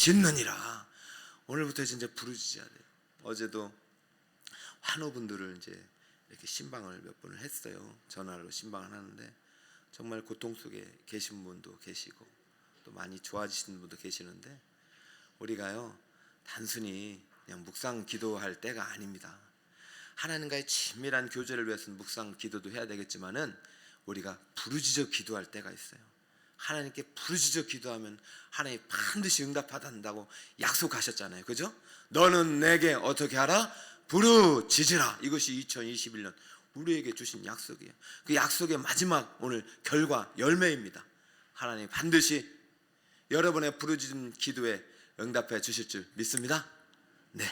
짓느니라. 오늘부터 진짜 부르짖어야 돼요. 어제도 환우분들을 이제 이렇게 신방을 몇 번을 했어요. 전화로 신방을 하는데 정말 고통 속에 계신 분도 계시고 또 많이 좋아지시는 분도 계시는데, 우리가요 단순히 그냥 묵상 기도할 때가 아닙니다. 하나님과의 친밀한 교제를 위해서는 묵상 기도도 해야 되겠지만은 우리가 부르짖어 기도할 때가 있어요. 하나님께 부르짖어 기도하면 하나님이 반드시 응답하단다고 약속하셨잖아요. 그죠? 너는 내게 어떻게 하라? 부르짖으라. 이것이 2021년 우리에게 주신 약속이에요. 그 약속의 마지막 오늘 결과, 열매입니다. 하나님 반드시 여러분의 부르짖은 기도에 응답해 주실 줄 믿습니다. 네.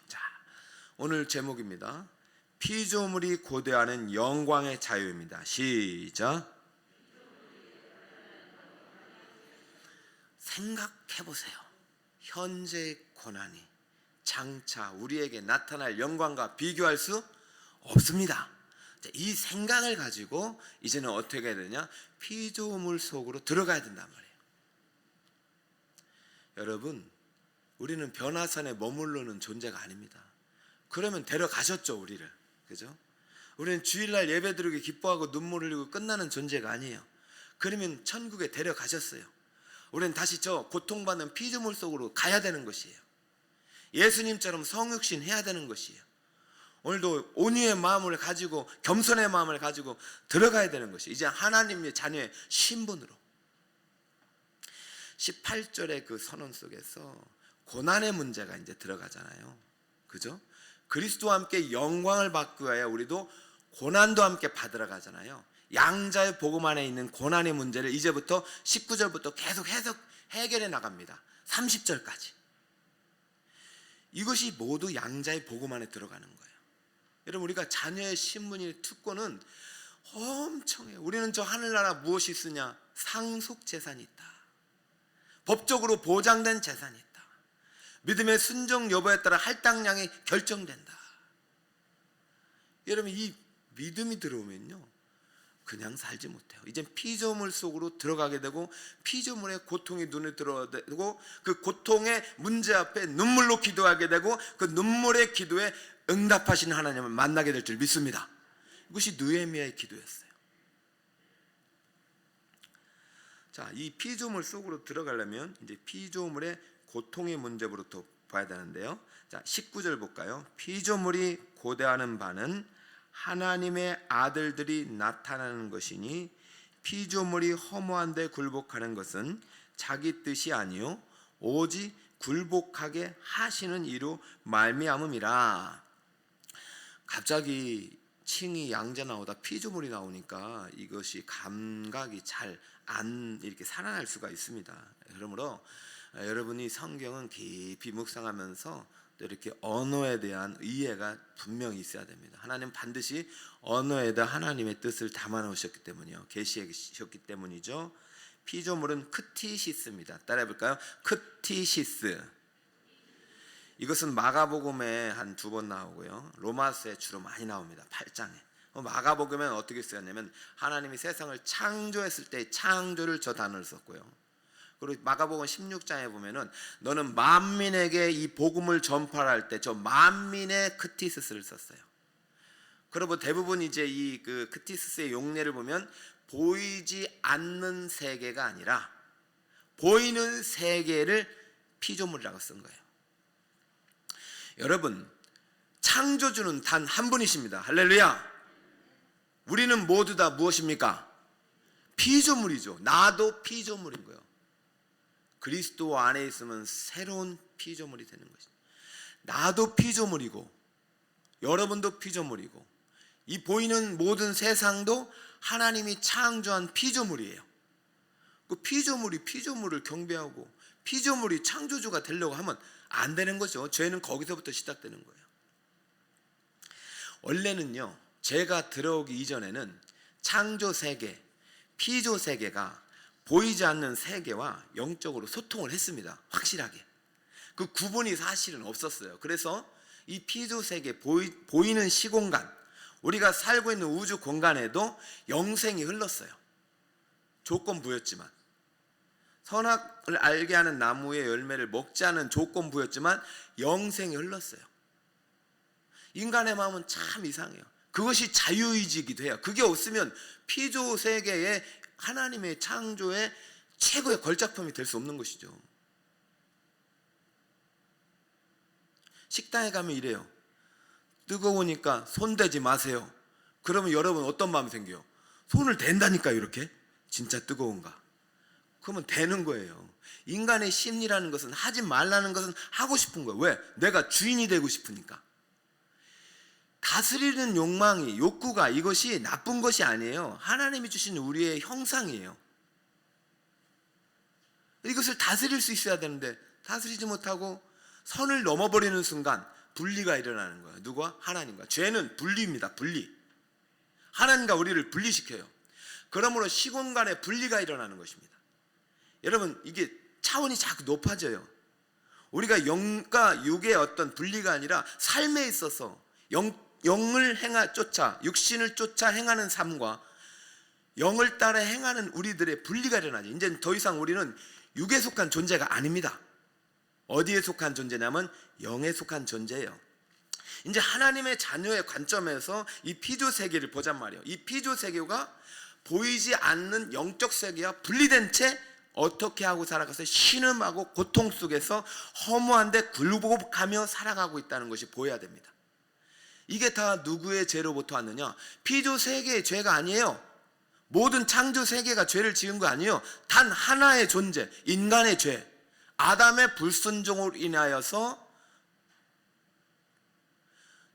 자, 오늘 제목입니다. 피조물이 고대하는 영광의 자유입니다. 시작. 생각해 보세요. 현재의 고난이 장차 우리에게 나타날 영광과 비교할 수 없습니다. 이 생각을 가지고 이제는 어떻게 해야 되냐? 피조물 속으로 들어가야 된단 말이에요. 여러분, 우리는 변화산에 머무르는 존재가 아닙니다. 그러면 데려가셨죠, 우리를. 그죠? 우리는 주일날 예배 드리고 기뻐하고 눈물 흘리고 끝나는 존재가 아니에요. 그러면 천국에 데려가셨어요. 우리는 다시 저 고통받는 피조물 속으로 가야 되는 것이에요. 예수님처럼 성육신 해야 되는 것이에요. 오늘도 온유의 마음을 가지고 겸손의 마음을 가지고 들어가야 되는 것이에요. 이제 하나님의 자녀의 신분으로. 18절의 그 선언 속에서 고난의 문제가 이제 들어가잖아요. 그죠? 그리스도와 함께 영광을 받기 위하여 우리도 고난도 함께 받으러 가잖아요. 양자의 복음 안에 있는 고난의 문제를 이제부터 19절부터 계속 해결해 나갑니다. 30절까지. 이것이 모두 양자의 복음 안에 들어가는 거예요. 여러분, 우리가 자녀의 신분이 특권은 엄청해요. 우리는 저 하늘나라 무엇이 있으냐? 상속 재산이 있다. 법적으로 보장된 재산이 있다. 믿음의 순종 여부에 따라 할당량이 결정된다. 여러분, 이 믿음이 들어오면요 그냥 살지 못해요. 이제 피조물 속으로 들어가게 되고 피조물의 고통이 눈에 들어오고 그 고통의 문제 앞에 눈물로 기도하게 되고 그 눈물의 기도에 응답하시는 하나님을 만나게 될 줄 믿습니다. 이것이 느헤미야의 기도였어요. 자, 이 피조물 속으로 들어가려면 이제 피조물의 고통의 문제부터 봐야 되는데요. 자, 19절 볼까요? 피조물이 고대하는 바는 하나님의 아들들이 나타나는 것이니 피조물이 허무한데 굴복하는 것은 자기 뜻이 아니요 오직 굴복하게 하시는 이로 말미암음이라. 갑자기 칭이 양자 나오다 피조물이 나오니까 이것이 감각이 잘 안 이렇게 살아날 수가 있습니다. 그러므로 여러분이 성경은 깊이 묵상하면서 또 이렇게 언어에 대한 이해가 분명히 있어야 됩니다. 하나님 반드시 언어에다 하나님의 뜻을 담아 놓으셨기 때문이요. 계시하셨기 때문이죠. 피조물은 크티시스입니다. 따라해 볼까요? 크티시스. 이것은 마가복음에 한 2번 나오고요. 로마서에 주로 많이 나옵니다. 8장에. 마가복음에는 어떻게 쓰였냐면 하나님이 세상을 창조했을 때 창조를 저 단어를 썼고요. 그리고 마가복음 16장에 보면은 너는 만민에게 이 복음을 전파할 때 저 만민의 크티스스를 썼어요. 그리고 대부분 이제 이 그 크티스스의 용례를 보면 보이지 않는 세계가 아니라 보이는 세계를 피조물이라고 쓴 거예요. 여러분, 창조주는 단 한 분이십니다. 할렐루야. 우리는 모두 다 무엇입니까? 피조물이죠. 나도 피조물인 거예요. 그리스도 안에 있으면 새로운 피조물이 되는 것입니다. 나도 피조물이고 여러분도 피조물이고 이 보이는 모든 세상도 하나님이 창조한 피조물이에요. 그 피조물이 피조물을 경배하고 피조물이 창조주가 되려고 하면 안 되는 거죠. 죄는 거기서부터 시작되는 거예요. 원래는요, 죄가 들어오기 이전에는 창조 세계, 피조 세계가 보이지 않는 세계와 영적으로 소통을 했습니다. 확실하게. 그 구분이 사실은 없었어요. 그래서 이 피조 세계, 보이는 시공간, 우리가 살고 있는 우주 공간에도 영생이 흘렀어요. 조건부였지만. 선악을 알게 하는 나무의 열매를 먹지 않은 조건부였지만 영생이 흘렀어요. 인간의 마음은 참 이상해요. 그것이 자유의지이기도 해요. 그게 없으면 피조 세계의 하나님의 창조의 최고의 걸작품이 될 수 없는 것이죠. 식당에 가면 이래요. 뜨거우니까 손대지 마세요. 그러면 여러분 어떤 마음이 생겨요? 손을 댄다니까 이렇게? 진짜 뜨거운가? 그러면 되는 거예요. 인간의 심리라는 것은 하지 말라는 것은 하고 싶은 거예요. 왜? 내가 주인이 되고 싶으니까. 다스리는 욕망이, 욕구가 이것이 나쁜 것이 아니에요. 하나님이 주신 우리의 형상이에요. 이것을 다스릴 수 있어야 되는데 다스리지 못하고 선을 넘어버리는 순간 분리가 일어나는 거예요. 누구와? 하나님과. 죄는 분리입니다. 분리. 하나님과 우리를 분리시켜요. 그러므로 시공간에 분리가 일어나는 것입니다. 여러분, 이게 차원이 자꾸 높아져요. 우리가 영과 육의 어떤 분리가 아니라 삶에 있어서 영을 쫓아, 육신을 쫓아 행하는 삶과 영을 따라 행하는 우리들의 분리가 일어나죠. 이제 더 이상 우리는 육에 속한 존재가 아닙니다. 어디에 속한 존재냐면 영에 속한 존재예요. 이제 하나님의 자녀의 관점에서 이 피조 세계를 보잔 말이에요. 이 피조 세계가 보이지 않는 영적 세계와 분리된 채 어떻게 하고 살아가서 신음하고 고통 속에서 허무한데 굴복하며 살아가고 있다는 것이 보여야 됩니다. 이게 다 누구의 죄로부터 왔느냐? 피조 세계의 죄가 아니에요. 모든 창조 세계가 죄를 지은 거 아니에요. 단 하나의 존재, 인간의 죄. 아담의 불순종으로 인하여서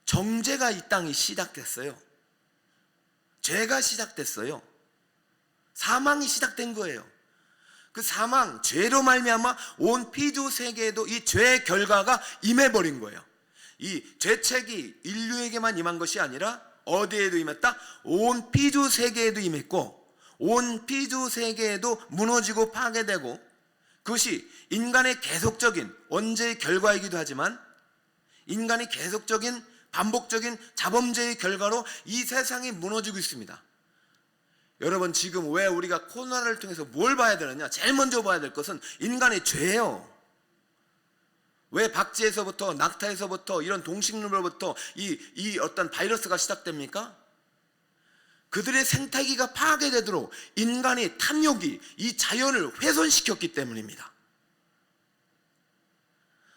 정죄가 이 땅이 시작됐어요. 죄가 시작됐어요. 사망이 시작된 거예요. 그 사망, 죄로 말미암아 온 피조 세계에도 이 죄의 결과가 임해버린 거예요. 이 죄책이 인류에게만 임한 것이 아니라 어디에도 임했다? 온 피조 세계에도 임했고 온 피조 세계에도 무너지고 파괴되고 그것이 인간의 계속적인 원죄의 결과이기도 하지만 인간이 계속적인 반복적인 자범죄의 결과로 이 세상이 무너지고 있습니다. 여러분, 지금 왜 우리가 코로나를 통해서 뭘 봐야 되느냐? 제일 먼저 봐야 될 것은 인간의 죄예요. 왜 박쥐에서부터 낙타에서부터 이런 동식물로부터 이 어떤 바이러스가 시작됩니까? 그들의 생태계가 파괴되도록 인간의 탐욕이 이 자연을 훼손시켰기 때문입니다.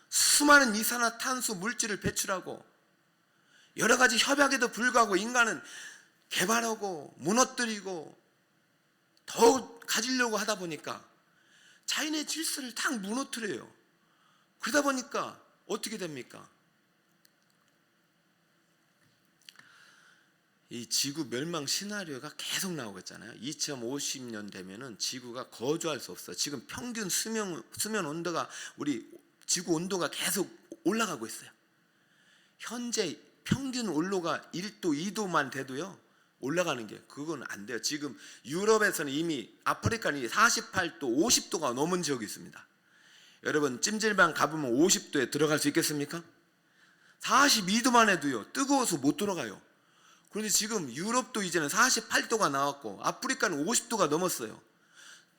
수많은 이산화탄소 물질을 배출하고 여러 가지 협약에도 불구하고 인간은 개발하고 무너뜨리고 더욱 가지려고 하다 보니까 자연의 질서를 다 무너뜨려요. 그러다 보니까 어떻게 됩니까? 이 지구 멸망 시나리오가 계속 나오고 있잖아요. 2050년 되면은 지구가 거주할 수 없어요. 지금 평균 수면 온도가 우리 지구 온도가 계속 올라가고 있어요. 현재 평균 온도가 1도, 2도만 돼도요 올라가는 게 그건 안 돼요. 지금 유럽에서는 이미 아프리카는 48도, 50도가 넘은 지역이 있습니다. 여러분, 찜질방 가보면 50도에 들어갈 수 있겠습니까? 42도만 해도요 뜨거워서 못 들어가요. 그런데 지금 유럽도 이제는 48도가 나왔고 아프리카는 50도가 넘었어요.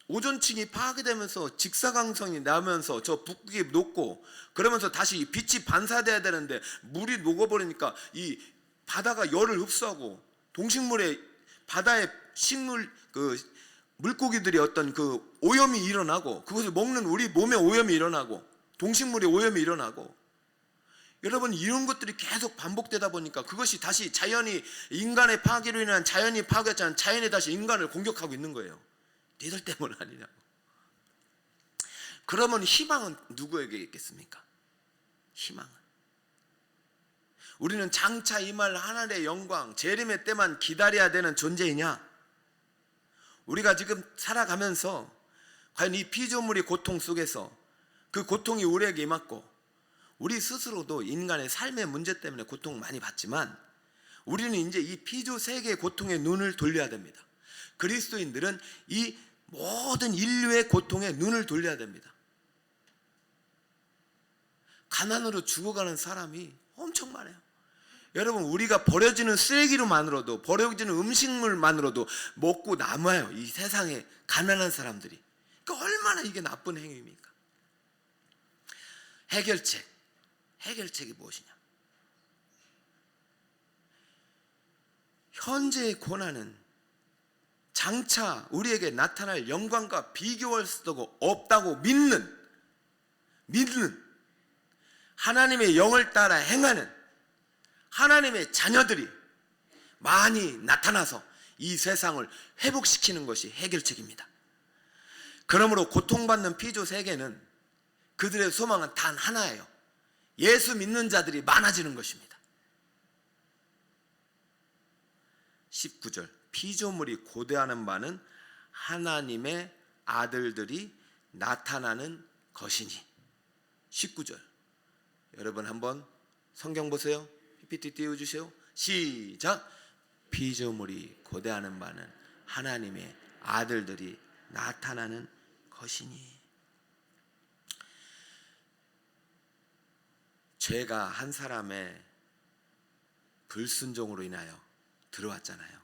오존층이 파괴되면서 직사광선이 나면서 저 북극이 녹고 그러면서 다시 빛이 반사돼야 되는데 물이 녹아버리니까 이 바다가 열을 흡수하고 동식물의 바다의 식물 물고기들이 어떤 오염이 일어나고 그것을 먹는 우리 몸에 오염이 일어나고 동식물의 오염이 일어나고 여러분, 이런 것들이 계속 반복되다 보니까 그것이 다시 자연이 인간의 파괴로 인한 자연이 파괴했잖아요. 자연이 다시 인간을 공격하고 있는 거예요. 니들 때문 아니냐고. 그러면 희망은 누구에게 있겠습니까? 희망은 우리는 장차 임할 하늘의 영광 재림의 때만 기다려야 되는 존재이냐? 우리가 지금 살아가면서 과연 이 피조물의 고통 속에서 그 고통이 우리에게 임했고 우리 스스로도 인간의 삶의 문제 때문에 고통을 많이 받지만 우리는 이제 이 피조 세계의 고통에 눈을 돌려야 됩니다. 그리스도인들은 이 모든 인류의 고통에 눈을 돌려야 됩니다. 가난으로 죽어가는 사람이 엄청 많아요. 여러분, 우리가 버려지는 쓰레기로만으로도 버려지는 음식물만으로도 먹고 남아요. 이 세상에 가난한 사람들이. 그러니까 얼마나 얼마나 이게 나쁜 행위입니까? 해결책이 무엇이냐? 현재의 고난은 장차 우리에게 나타날 영광과 비교할 수도 없다고 믿는 하나님의 영을 따라 행하는 하나님의 자녀들이 많이 나타나서 이 세상을 회복시키는 것이 해결책입니다. 그러므로 고통받는 피조 세계는 그들의 소망은 단 하나예요. 예수 믿는 자들이 많아지는 것입니다. 19절, 피조물이 고대하는 바는 하나님의 아들들이 나타나는 것이니. 19절, 여러분 한번 성경 보세요. PPT 띄워주세요. 시작. 피조물이 고대하는 바는 하나님의 아들들이 나타나는 것이니. 죄가 한 사람의 불순종으로 인하여 들어왔잖아요.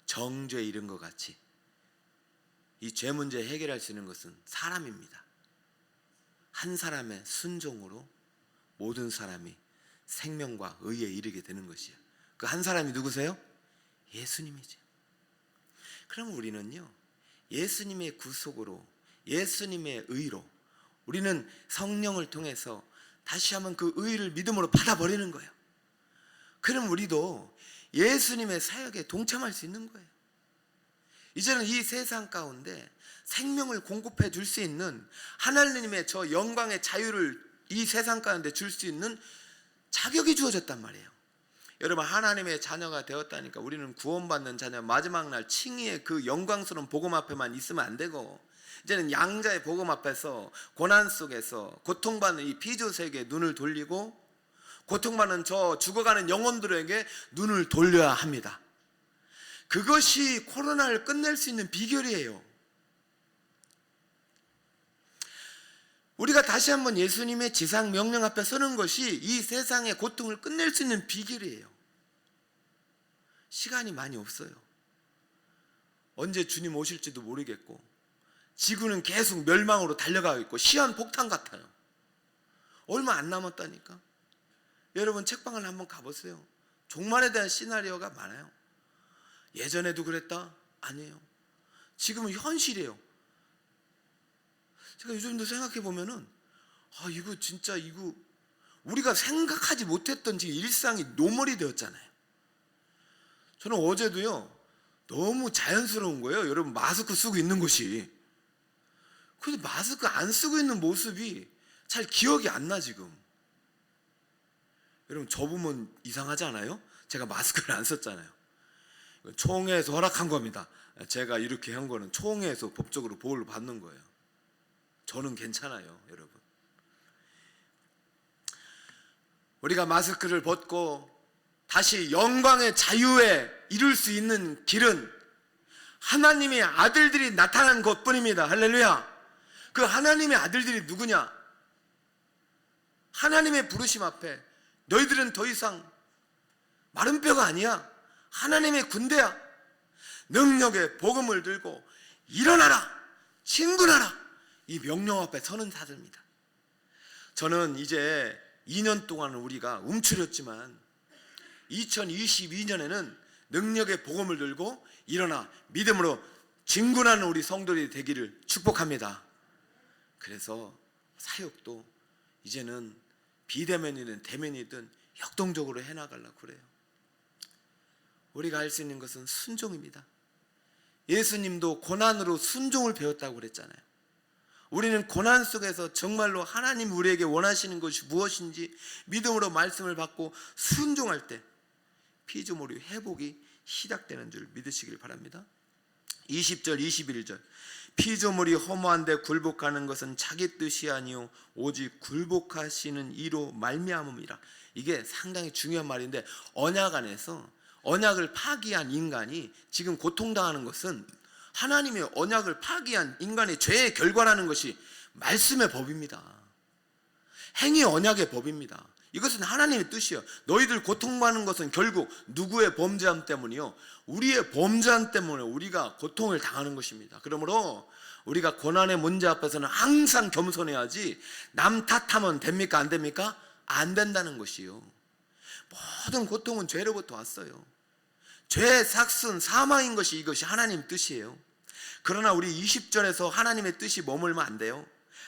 정죄에 이른 것 같이 이 죄 문제 해결할 수 있는 것은 사람입니다. 한 사람의 순종으로 모든 사람이 생명과 의에 이르게 되는 것이에요. 그 한 사람이 누구세요? 예수님이죠. 그럼 우리는요, 예수님의 구속으로, 예수님의 의로 우리는 성령을 통해서 다시 한번 그 의를 믿음으로 받아버리는 거예요. 그럼 우리도 예수님의 사역에 동참할 수 있는 거예요. 이제는 이 세상 가운데 생명을 공급해 줄 수 있는 하나님의 저 영광의 자유를 이 세상 가운데 줄 수 있는 자격이 주어졌단 말이에요. 여러분, 하나님의 자녀가 되었다니까 우리는 구원받는 자녀, 마지막 날 칭의의 그 영광스러운 복음 앞에만 있으면 안 되고, 이제는 양자의 복음 앞에서 고난 속에서 고통받는 이 피조 세계에 눈을 돌리고 고통받는 저 죽어가는 영혼들에게 눈을 돌려야 합니다. 그것이 코로나를 끝낼 수 있는 비결이에요. 우리가 다시 한번 예수님의 지상 명령 앞에 서는 것이 이 세상의 고통을 끝낼 수 있는 비결이에요. 시간이 많이 없어요. 언제 주님 오실지도 모르겠고, 지구는 계속 멸망으로 달려가고 있고 시한폭탄 같아요. 얼마 안 남았다니까. 여러분, 책방을 한번 가보세요. 종말에 대한 시나리오가 많아요. 예전에도 그랬다? 아니에요. 지금은 현실이에요. 제가 요즘도 생각해 보면은, 이거 진짜 우리가 생각하지 못했던 지금 일상이 노멀이 되었잖아요. 저는 어제도요, 너무 자연스러운 거예요. 여러분, 마스크 쓰고 있는 것이. 근데 마스크 안 쓰고 있는 모습이 잘 기억이 안 나, 지금. 여러분, 저 보면 이상하지 않아요? 제가 마스크를 안 썼잖아요. 총회에서 허락한 겁니다. 제가 이렇게 한 거는 총회에서 법적으로 보호를 받는 거예요. 저는 괜찮아요, 여러분. 우리가 마스크를 벗고 다시 영광의 자유에 이룰 수 있는 길은 하나님의 아들들이 나타난 것뿐입니다. 할렐루야. 그 하나님의 아들들이 누구냐? 하나님의 부르심 앞에 너희들은 더 이상 마른 뼈가 아니야. 하나님의 군대야. 능력의 복음을 들고 일어나라, 진군하라, 이 명령 앞에 서는 자들입니다. 저는 이제 2년 동안 우리가 움츠렸지만 2022년에는 능력의 복음을 들고 일어나 믿음으로 진군하는 우리 성도들이 되기를 축복합니다. 그래서 사역도 이제는 비대면이든 대면이든 역동적으로 해나가려고 그래요. 우리가 할 수 있는 것은 순종입니다. 예수님도 고난으로 순종을 배웠다고 그랬잖아요. 우리는 고난 속에서 정말로 하나님 우리에게 원하시는 것이 무엇인지 믿음으로 말씀을 받고 순종할 때 피조물의 회복이 시작되는 줄 믿으시길 바랍니다. 20절 21절, 피조물이 허무한데 굴복하는 것은 자기 뜻이 아니요 오직 굴복하시는 이로 말미암음이라. 이게 상당히 중요한 말인데, 언약 안에서 언약을 파기한 인간이 지금 고통당하는 것은 하나님의 언약을 파기한 인간의 죄의 결과라는 것이 말씀의 법입니다. 행위 언약의 법입니다. 이것은 하나님의 뜻이에요. 너희들 고통받는 것은 결국 누구의 범죄함 때문이요? 우리의 범죄함 때문에 우리가 고통을 당하는 것입니다. 그러므로 우리가 고난의 문제 앞에서는 항상 겸손해야지 남 탓하면 됩니까? 안 됩니까? 안 된다는 것이요. 모든 고통은 죄로부터 왔어요. 죄의 삭은 사망인 것이 이것이 하나님 뜻이에요. 그러나 우리 20절에서 하나님의 뜻이 머물면 안 돼요.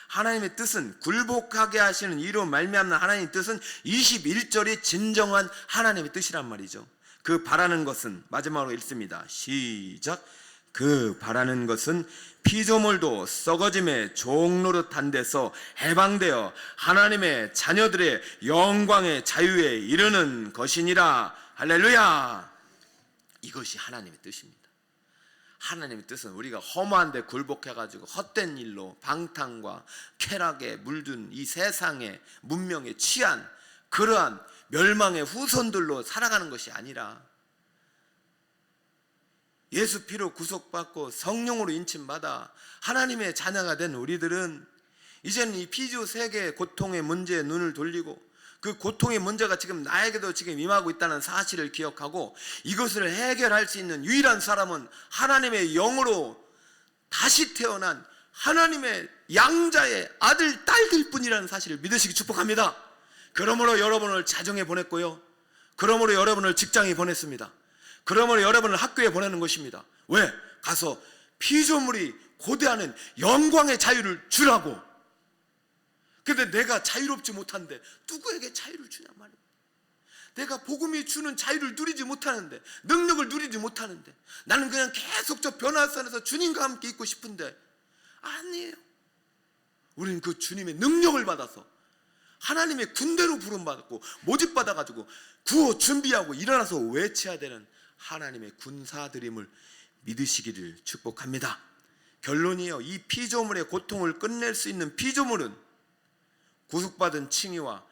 하나님의 뜻은 굴복하게 하시는 이로 말미암는 하나님의 뜻은 21절이 진정한 하나님의 뜻이란 말이죠. 그 바라는 것은 마지막으로 읽습니다. 시작. 그 바라는 것은 피조물도 썩어짐의 종노릇한 데서 해방되어 하나님의 자녀들의 영광의 자유에 이르는 것이니라. 할렐루야. 이것이 하나님의 뜻입니다. 하나님의 뜻은 우리가 허무한 데 굴복해가지고 헛된 일로 방탕과 쾌락에 물든 이 세상의 문명에 취한 그러한 멸망의 후손들로 살아가는 것이 아니라 예수 피로 구속받고 성령으로 인침받아 하나님의 자녀가 된 우리들은 이제는 이 피조 세계의 고통의 문제에 눈을 돌리고 그 고통의 문제가 지금 나에게도 지금 임하고 있다는 사실을 기억하고 이것을 해결할 수 있는 유일한 사람은 하나님의 영으로 다시 태어난 하나님의 양자의 아들, 딸들 뿐이라는 사실을 믿으시기 축복합니다. 그러므로 여러분을 자정에 보냈고요. 그러므로 여러분을 직장에 보냈습니다. 그러므로 여러분을 학교에 보내는 것입니다. 왜? 가서 피조물이 고대하는 영광의 자유를 주라고. 근데 내가 자유롭지 못한데 누구에게 자유를 주냐 말이야. 내가 복음이 주는 자유를 누리지 못하는데, 능력을 누리지 못하는데, 나는 그냥 계속 저 변화선에서 주님과 함께 있고 싶은데 아니에요. 우리는 그 주님의 능력을 받아서 하나님의 군대로 부름받았고 모집받아가지고 구호 준비하고 일어나서 외쳐야 되는 하나님의 군사들임을 믿으시기를 축복합니다. 결론이요, 이 피조물의 고통을 끝낼 수 있는 피조물은 구속받은 칭의와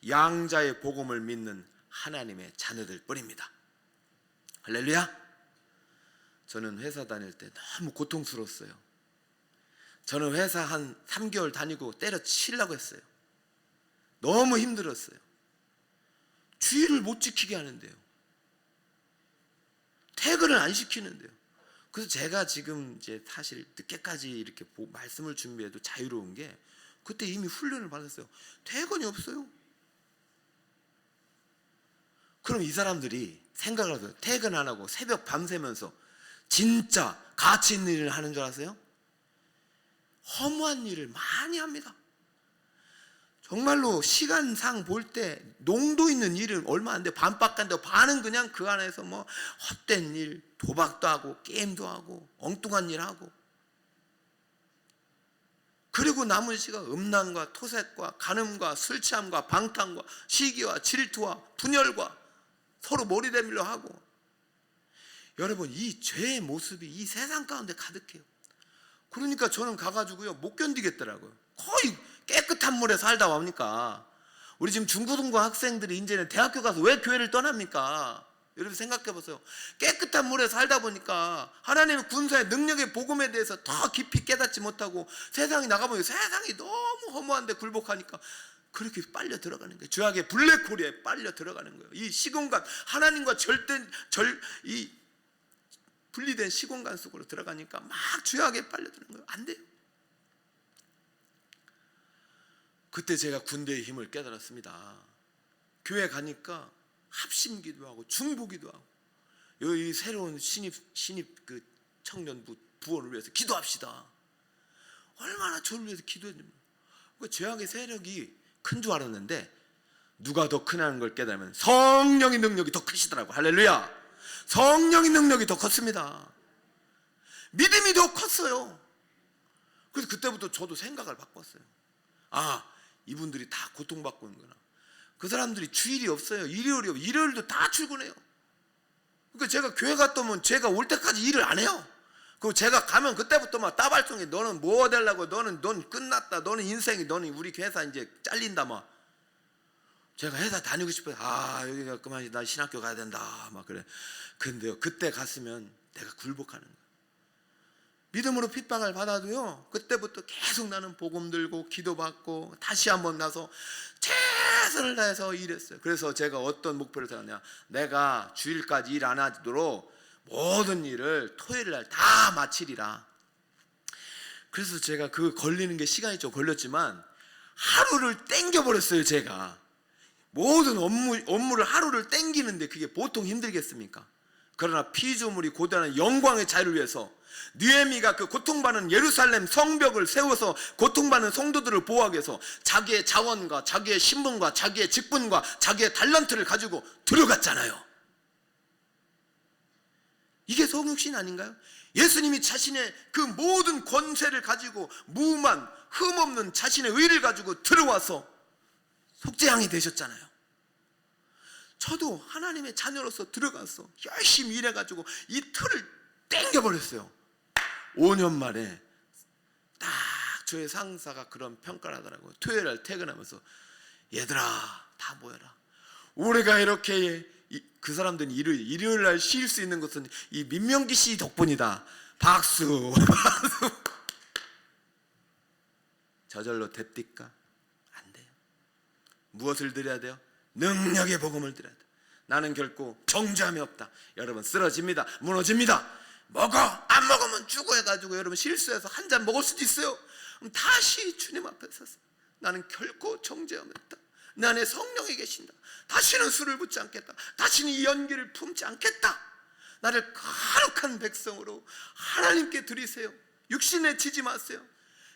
양자의 복음을 믿는 하나님의 자녀들 뿐입니다. 할렐루야. 저는 회사 다닐 때 너무 고통스러웠어요. 저는 회사 한 3개월 다니고 때려치려고 했어요. 너무 힘들었어요. 주의를 못 지키게 하는데요. 퇴근을 안 시키는데요. 그래서 제가 지금 이제 사실 늦게까지 이렇게 말씀을 준비해도 자유로운 게 그때 이미 훈련을 받았어요. 퇴근이 없어요. 그럼 이 사람들이 생각을 하세요. 퇴근 안 하고 새벽 밤새면서 진짜 가치 있는 일을 하는 줄 아세요? 허무한 일을 많이 합니다. 정말로 시간상 볼 때 농도 있는 일은 얼마 안 돼. 반밖에 안 돼. 반은 그냥 그 안에서 뭐 헛된 일, 도박도 하고 게임도 하고 엉뚱한 일 하고, 그리고 남은 시간 음란과 토색과 간음과 술 취함과 방탕과 시기와 질투와 분열과 서로 머리 대밀려 하고. 여러분, 이 죄의 모습이 이 세상 가운데 가득해요. 그러니까 저는 가가지고요 못 견디겠더라고요. 거의 깨끗한 물에 살다 보니까 우리 지금 중고등부 학생들이 이제는 대학교 가서 왜 교회를 떠납니까? 여러분 생각해 보세요. 깨끗한 물에 살다 보니까 하나님의 군사의 능력의 복음에 대해서 더 깊이 깨닫지 못하고 세상에 나가보면 세상이 너무 허무한데 굴복하니까 그렇게 빨려 들어가는 거예요. 죄악의 블랙홀에 빨려 들어가는 거예요. 이 시공간, 하나님과 이 분리된 시공간 속으로 들어가니까 막 죄악에 빨려드는 거예요. 안 돼요. 그때 제가 군대의 힘을 깨달았습니다. 교회 가니까 합심기도 하고 중보기도 하고, 여기 새로운 신입 그 청년부 부원을 위해서 기도합시다. 얼마나 저를 위해서 기도했는지. 그 죄악의 세력이 큰 줄 알았는데 누가 더 크냐는 걸 깨달으면 성령의 능력이 더 크시더라고. 할렐루야. 성령의 능력이 더 컸습니다. 믿음이 더 컸어요. 그래서 그때부터 저도 생각을 바꿨어요. 아, 이분들이 다 고통받고 있는구나. 그 사람들이 주일이 없어요. 일요일도 다 출근해요. 그러니까 제가 교회 갔다 오면 제가 올 때까지 일을 안 해요. 그리고 제가 가면 그때부터 막 따발성이, 너는 뭐 되려고, 넌 끝났다, 너는 인생이, 너는 우리 회사 이제 잘린다 막. 제가 회사 다니고 싶어요. 아, 여기가 그만, 나 신학교 가야 된다 막 그래. 근데요, 그때 갔으면 내가 굴복하는 거예요. 믿음으로 핍박을 받아도요, 그때부터 계속 나는 복음 들고 기도받고 다시 한번 나서 최선을 다해서 일했어요. 그래서 제가 어떤 목표를 세웠냐, 내가 주일까지 일 안 하도록 모든 일을 토요일 날 다 마치리라. 그래서 제가 그 걸리는 게 시간이 좀 걸렸지만 하루를 땡겨버렸어요. 제가 모든 업무를 하루를 땡기는데 그게 보통 힘들겠습니까? 그러나 피조물이 고대하는 영광의 자유를 위해서 느헤미가 그 고통받는 예루살렘 성벽을 세워서 고통받는 성도들을 보호하기 위해서 자기의 자원과 자기의 신분과 자기의 직분과 자기의 달란트를 가지고 들어갔잖아요. 이게 성육신 아닌가요? 예수님이 자신의 그 모든 권세를 가지고 무만 흠없는 자신의 의를 가지고 들어와서 속죄양이 되셨잖아요. 저도 하나님의 자녀로서 들어가서 열심히 일해가지고 이 틀을 땡겨버렸어요. 5년 만에 딱 저의 상사가 그런 평가를 하더라고요. 토요일날 퇴근하면서 얘들아 다 모여라. 우리가 이렇게 그 사람들은 일요일날 쉴 수 있는 것은 이 민명기 씨 덕분이다. 박수. 박수. 저절로 됩니까? 안 돼요. 무엇을 드려야 돼요? 능력의 복음을 드려야 돼요. 나는 결코 정죄함이 없다. 여러분 쓰러집니다. 무너집니다. 먹어. 안 먹으면 죽어 해가지고 여러분 실수해서 한 잔 먹을 수도 있어요. 그럼 다시 주님 앞에 서서 나는 결코 정죄함이 없다. 내 안에 성령이 계신다. 다시는 술을 붓지 않겠다. 다시는 이 연기를 품지 않겠다. 나를 거룩한 백성으로 하나님께 드리세요. 육신에 지지 마세요.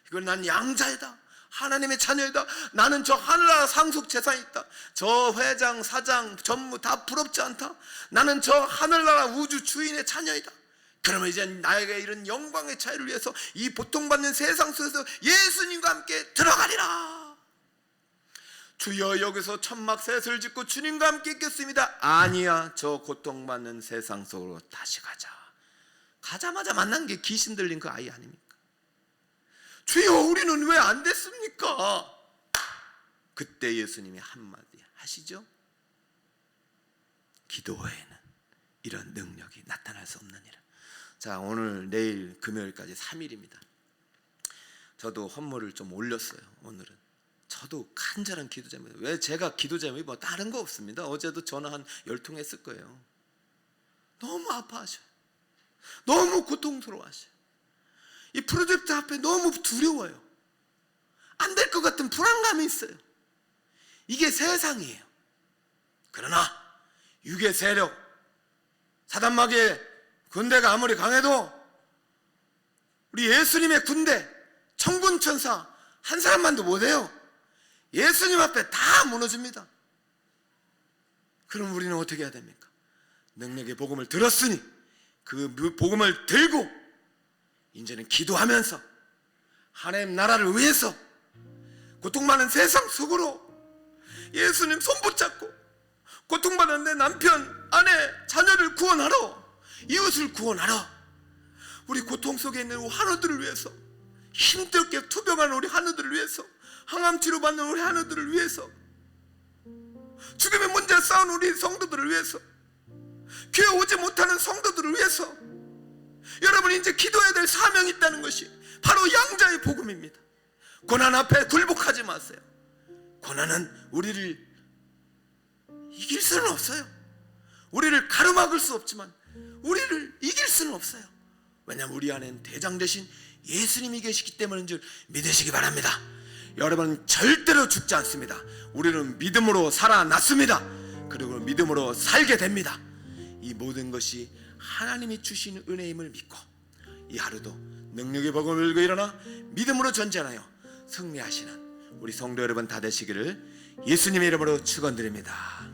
이건 난 양자이다. 하나님의 자녀이다. 나는 저 하늘나라 상속 재산이 있다. 저 회장, 사장, 전무 다 부럽지 않다. 나는 저 하늘나라 우주 주인의 자녀이다. 그러면 이제 나에게 이런 영광의 자유를 위해서 이 고통받는 세상 속에서 예수님과 함께 들어가리라. 주여 여기서 천막 셋을 짓고 주님과 함께 있겠습니다. 아니야, 저 고통받는 세상 속으로 다시 가자. 가자마자 만난 게 귀신 들린 그 아이 아닙니까? 주여 우리는 왜 안 됐습니까? 그때 예수님이 한마디 하시죠. 기도 외에는 이런 능력이 나타날 수 없느니라. 자, 오늘 내일 금요일까지 3일입니다. 저도 헌물을 좀 올렸어요. 오늘은 저도 간절한 기도 제목입니다. 왜 제가 기도 제목이 뭐 다른 거 없습니다. 어제도 전화 한 10통 했을 거예요. 너무 아파하셔요. 너무 고통스러워하셔요. 이 프로젝트 앞에 너무 두려워요. 안 될 것 같은 불안감이 있어요. 이게 세상이에요. 그러나 육의 세력, 사단마귀의 군대가 아무리 강해도 우리 예수님의 군대, 천군천사 한 사람만도 못해요. 예수님 앞에 다 무너집니다. 그럼 우리는 어떻게 해야 됩니까? 능력의 복음을 들었으니 그 복음을 들고 이제는 기도하면서 하나님 나라를 위해서 고통받는 세상 속으로 예수님 손 붙잡고 고통받는 내 남편, 아내, 자녀를 구원하러, 이웃을 구원하러, 우리 고통 속에 있는 우리 하나들을 위해서, 힘들게 투병하는 우리 하나들을 위해서, 항암 치료받는 우리 하나들을 위해서, 죽음의 문제에 싸우는 우리 성도들을 위해서, 교회 오지 못하는 성도들을 위해서 여러분이 이제 기도해야 될 사명이 있다는 것이 바로 양자의 복음입니다. 고난 앞에 굴복하지 마세요. 고난은 우리를 이길 수는 없어요. 우리를 가로막을 수 없지만 우리를 이길 수는 없어요. 왜냐하면 우리 안에는 대장 되신 예수님이 계시기 때문인 줄 믿으시기 바랍니다. 여러분 절대로 죽지 않습니다. 우리는 믿음으로 살아났습니다. 그리고 믿음으로 살게 됩니다. 이 모든 것이 하나님이 주신 은혜임을 믿고 이 하루도 능력의 복음을 들고 일어나 믿음으로 전진하여 승리하시는 우리 성도 여러분 다 되시기를 예수님의 이름으로 축원드립니다.